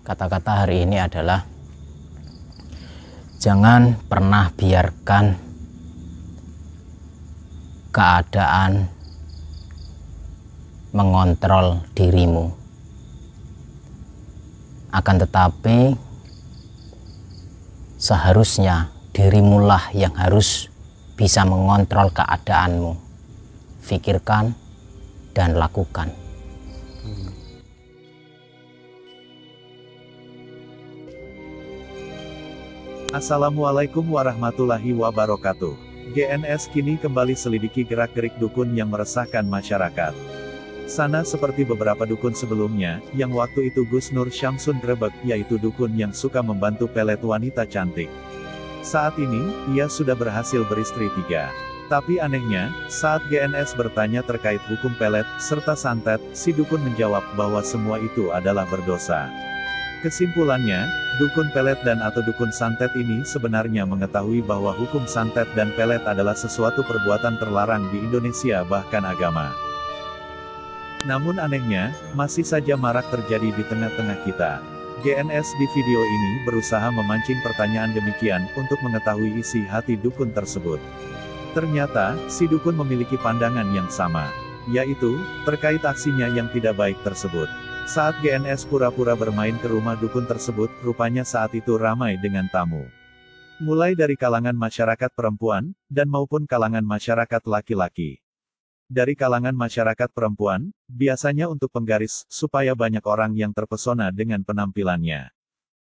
Kata-kata hari ini adalah jangan pernah biarkan keadaan mengontrol dirimu. Akan tetapi seharusnya dirimulah yang harus bisa mengontrol keadaanmu. Pikirkan dan lakukan. Assalamualaikum warahmatullahi wabarakatuh. GNS kini kembali selidiki gerak-gerik dukun yang meresahkan masyarakat. Sama seperti beberapa dukun sebelumnya, yang waktu itu Gus Nur Syamsun grebek, yaitu dukun yang suka membantu pelet wanita cantik. Saat ini, ia sudah berhasil beristri 3. Tapi anehnya, saat GNS bertanya terkait hukum pelet, serta santet, si dukun menjawab bahwa semua itu adalah berdosa. Kesimpulannya, dukun pelet dan atau dukun santet ini sebenarnya mengetahui bahwa hukum santet dan pelet adalah sesuatu perbuatan terlarang di Indonesia bahkan agama. Namun anehnya, masih saja marak terjadi di tengah-tengah kita. GNS di video ini berusaha memancing pertanyaan demikian untuk mengetahui isi hati dukun tersebut. Ternyata, si dukun memiliki pandangan yang sama, yaitu terkait aksinya yang tidak baik tersebut. Saat GNS pura-pura bermain ke rumah dukun tersebut, rupanya saat itu ramai dengan tamu. Mulai dari kalangan masyarakat perempuan, dan maupun kalangan masyarakat laki-laki. Dari kalangan masyarakat perempuan, biasanya untuk penggaris, supaya banyak orang yang terpesona dengan penampilannya.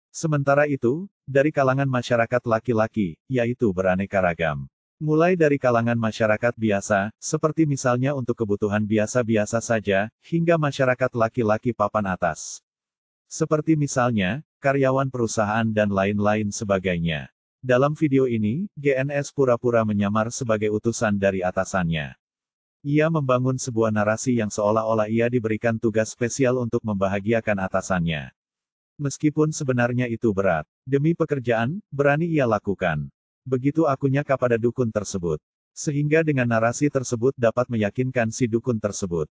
Sementara itu, dari kalangan masyarakat laki-laki, yaitu beraneka ragam. Mulai dari kalangan masyarakat biasa, seperti misalnya untuk kebutuhan biasa-biasa saja, hingga masyarakat laki-laki papan atas. Seperti misalnya, karyawan perusahaan dan lain-lain sebagainya. Dalam video ini, GNS pura-pura menyamar sebagai utusan dari atasannya. Ia membangun sebuah narasi yang seolah-olah ia diberikan tugas spesial untuk membahagiakan atasannya. Meskipun sebenarnya itu berat, demi pekerjaan, berani ia lakukan. Begitu akunya kepada dukun tersebut. Sehingga dengan narasi tersebut dapat meyakinkan si dukun tersebut.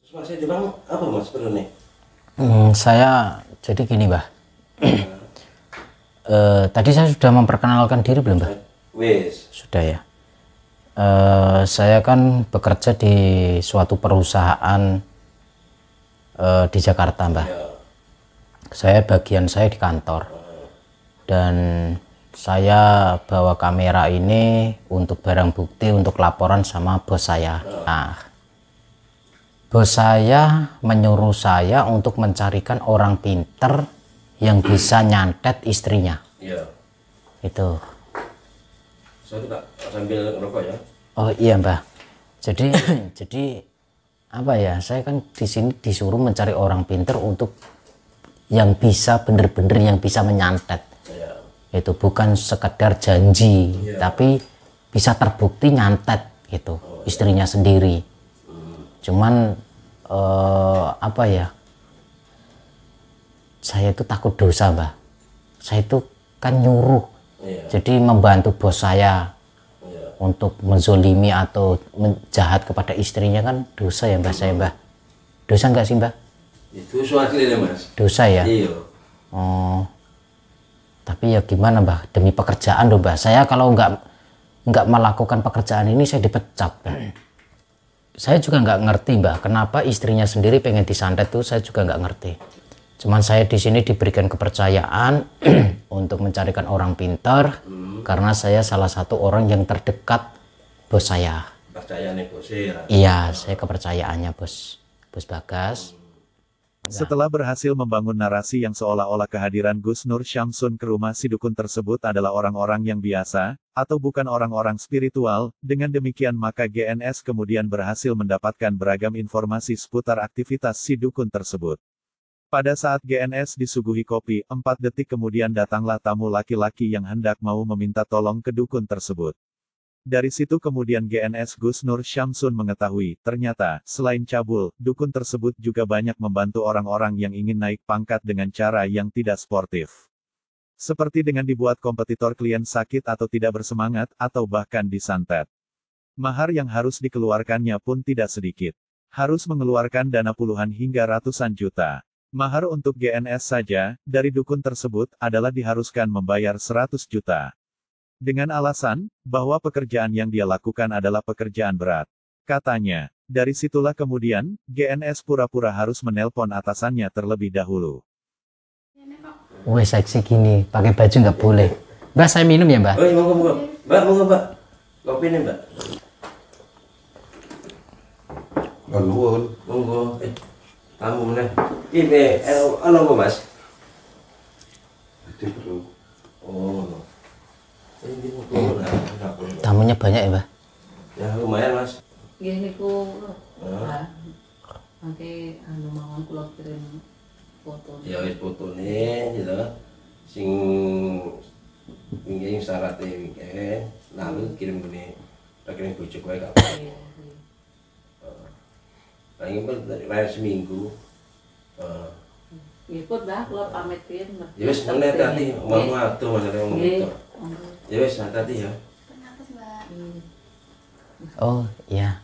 Terus Mas Jepang apa Mas sebenarnya? Saya jadi gini, Mbah. Tadi saya sudah memperkenalkan diri belum, Mbah? Wis. Sudah ya. Saya kan bekerja di suatu perusahaan di Jakarta, Mbah. Ya. Bagian saya di kantor. Dan saya bawa kamera ini untuk barang bukti untuk laporan sama bos saya. Nah, bos saya menyuruh saya untuk mencarikan orang pinter yang bisa nyantet istrinya. Iya. Itu. Saya tidak sambil ngerokok ya. Oh iya, Mbah. Jadi jadi apa ya? Saya kan di sini disuruh mencari orang pinter untuk yang bisa bener-bener yang bisa menyantet. Itu bukan sekedar janji, tapi bisa terbukti nyantet gitu, istrinya sendiri. Cuman apa ya, saya itu takut dosa, Mbah. Saya itu kan nyuruh, jadi membantu bos saya untuk menzolimi atau menjahat kepada istrinya, kan dosa ya, Mbah. Saya, Mbah, dosa nggak sih, Mbah? Itu soalnya Mas. Dosa ya. Iya. Oh. Tapi ya gimana, Mbah, demi pekerjaan loh, Mbah. Saya kalau nggak melakukan pekerjaan ini saya dipecat. Saya juga nggak ngerti, Mbah, kenapa istrinya sendiri pengen disantet tuh, saya juga nggak ngerti. Cuman saya di sini diberikan kepercayaan untuk mencarikan orang pintar karena saya salah satu orang yang terdekat bos saya. Kepercayaannya bos ya. Iya, saya kepercayaannya bos Bagas. Setelah berhasil membangun narasi yang seolah-olah kehadiran Gus Nur Syamsun ke rumah si dukun tersebut adalah orang-orang yang biasa, atau bukan orang-orang spiritual, dengan demikian maka GNS kemudian berhasil mendapatkan beragam informasi seputar aktivitas si dukun tersebut. Pada saat GNS disuguhi kopi, 4 detik kemudian datanglah tamu laki-laki yang hendak mau meminta tolong ke dukun tersebut. Dari situ kemudian GNS Gus Nur Syamsun mengetahui, ternyata, selain cabul, dukun tersebut juga banyak membantu orang-orang yang ingin naik pangkat dengan cara yang tidak sportif. Seperti dengan dibuat kompetitor klien sakit atau tidak bersemangat, atau bahkan disantet. Mahar yang harus dikeluarkannya pun tidak sedikit. Harus mengeluarkan dana puluhan hingga ratusan juta. Mahar untuk GNS saja, dari dukun tersebut, adalah diharuskan membayar 100 juta. Dengan alasan, bahwa pekerjaan yang dia lakukan adalah pekerjaan berat. Katanya, dari situlah kemudian, GNS pura-pura harus menelpon atasannya terlebih dahulu. Wes seksi gini, pakai baju nggak boleh. Mbak, saya minum ya, Mbak? Oh iya, monggo. Mbak, monggo, Mbak. Kopi nih, Mbak. Monggo. Tamu meneh. Ini, ano apa, Mas? Oh. Ini monggo. Tamunya banyak ya, Mbak? Ya, lumayan, Mas. Nggih niku mangke anu mawon kula kirim foto. Ya wis fotone gitu. Sing wingi syaratnya wingi lalu kirim gini. Tak kirim bojo kowe gak apa. Lah iki lain seminggu. Nggih pun Mbah kula pamit riyen Mbah. Ya wis ngene hati, omongmu atuh masalah ngomong itu. Ya wis hati ya. Oh, iya.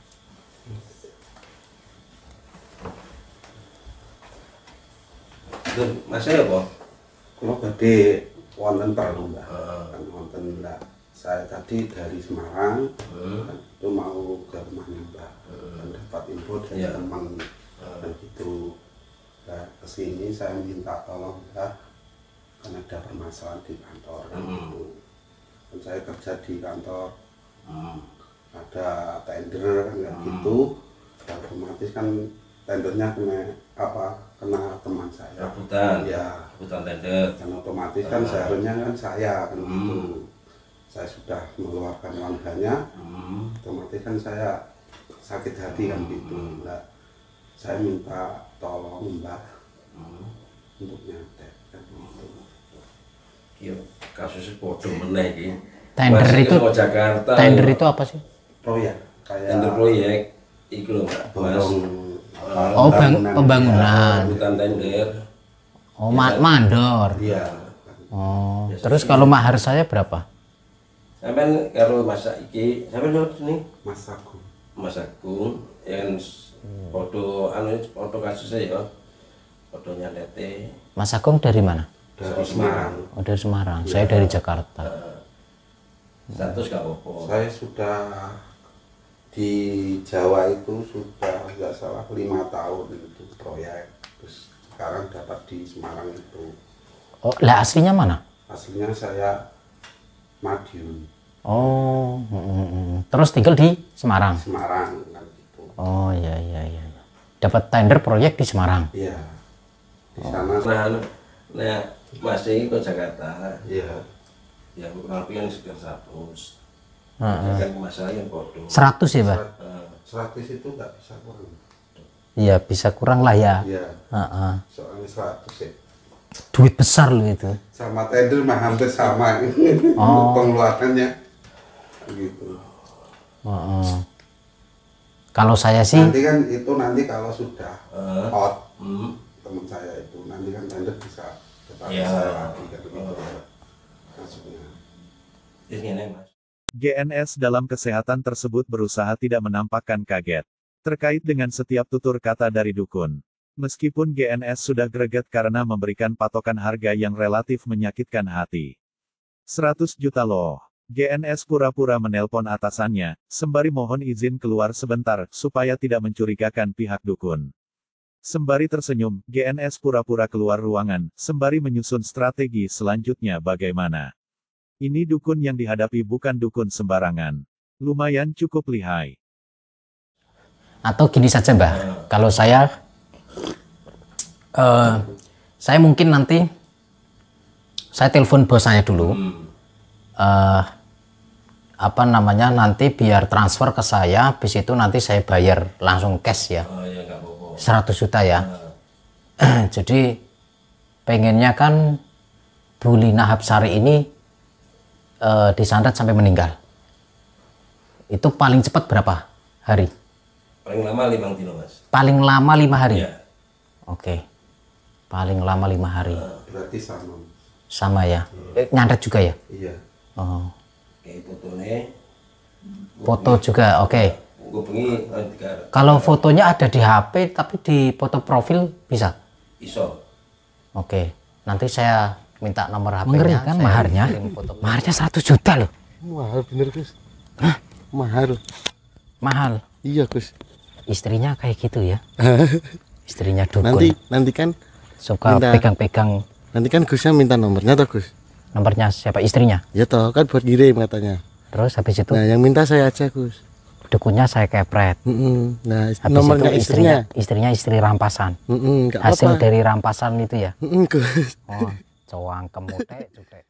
Mas saya apa? Kalau badhe wonten perlu Mbak. Kan wonten Mbak. Saya tadi dari Semarang, itu mau ke rumahnya Mbak. Dan dapat info dari teman dan itu. Nah, kesini saya minta tolong Mbak, karena ada permasalahan di kantor. Dan saya kerja di kantor, ada tender kan gitu. Dan otomatis kan tendernya kena teman saya. Rebutan. Ya. Rebutan tender. Dan otomatis kan seharusnya kan saya kan gitu. Saya sudah mengeluarkan uang banyak, otomatis kan saya sakit hati kan gitu. Nah, saya minta tolong Mbak untuk nyantet kan gitu. Iya, kasusnya bodoh meneh iki. Tender Masih itu ke Jakarta. Tender itu apa sih? Proyek kayak Tender proyek iku lho, Mas. Oh, pembangunan. Rebutan tender. Oh, mandor. Iya. Oh, terus kalau mahar saya berapa? Sampeyan karo Mas iki, sampeyan sini Mas Agung. Mas Agung yang foto kasusnya ya. Fotonya nete. Mas Agung dari mana? Dari Semarang. Oh, dari Semarang. Saya dari Jakarta. Status gak apa-apa. Saya sudah di Jawa itu sudah nggak salah 5 tahun itu proyek. Terus sekarang dapat di Semarang itu. Oh, lah aslinya mana? Aslinya saya Madiun, Oh, terus tinggal di Semarang. Semarang kan gitu. Oh, iya. Dapat tender proyek di Semarang. Iya. Di sana Nah, masih ke Jakarta. iya. Ya, rapi yang sekitar 100. Kan masalah yang bodoh. 100 ya, Pak? 100 itu nggak bisa kurang. Iya, bisa kurang lah ya. Iya. Heeh. Soalnya 100 ya. Duit besar loh itu. Sama tender mah hampir sama. Oh. Pengeluarannya gitu. Heeh. Kalau saya sih Nanti kan itu kalau sudah out teman saya itu nanti kan tender bisa kepada Iya. saya lagi kan gitu. Maksudnya. Ini Mas. GNS dalam kesehatan tersebut berusaha tidak menampakkan kaget terkait dengan setiap tutur kata dari dukun. Meskipun GNS sudah greget karena memberikan patokan harga yang relatif menyakitkan hati. 100 juta loh. GNS pura-pura menelpon atasannya, sembari mohon izin keluar sebentar, supaya tidak mencurigakan pihak dukun. Sembari tersenyum, GNS pura-pura keluar ruangan, sembari menyusun strategi selanjutnya bagaimana. Ini dukun yang dihadapi bukan dukun sembarangan. Lumayan cukup lihai. atau gini saja, Mbah. Kalau saya mungkin nanti saya telepon bos saya dulu. Apa namanya, nanti biar transfer ke saya, habis itu nanti saya bayar langsung cash ya. Oh ya, nggak apa-apa. 100 juta ya. Jadi pengennya kan Bu Lina Hapsari ini disantet sampai meninggal. Itu paling cepat berapa hari? Paling lama 5 kilo, Mas. Paling lama 5 hari. Iya. Oke. Paling lama 5 hari. Berarti sama. Sama ya. Nyantet juga ya? Iya. Oh. Kayak fotonya. Foto juga. Oke. Gue pengen 3. Kalau fotonya ada di HP tapi di foto profil bisa? Iso. Oke, nanti saya minta nomor HP-nya. Mengerikan saya maharnya. kirim foto. Maharnya 100 juta loh. Mahal bener Gus. Hah? Mahal. Mahal. Iya Gus. Istrinya kayak gitu ya. Istrinya dukun. Nanti kan Suka minta- pegang-pegang nanti kan Gusnya minta nomornya toh Gus. nomornya siapa, istrinya. Ya toh kan buat kirim katanya. Terus habis itu Nah yang minta saya aja Gus. dukunnya saya kepret. Nah Habis nomornya itu istrinya. istrinya istri rampasan. Nggak Hasil apa-apa. dari rampasan itu ya. Gus. Oh, cowang kemutek, cutek.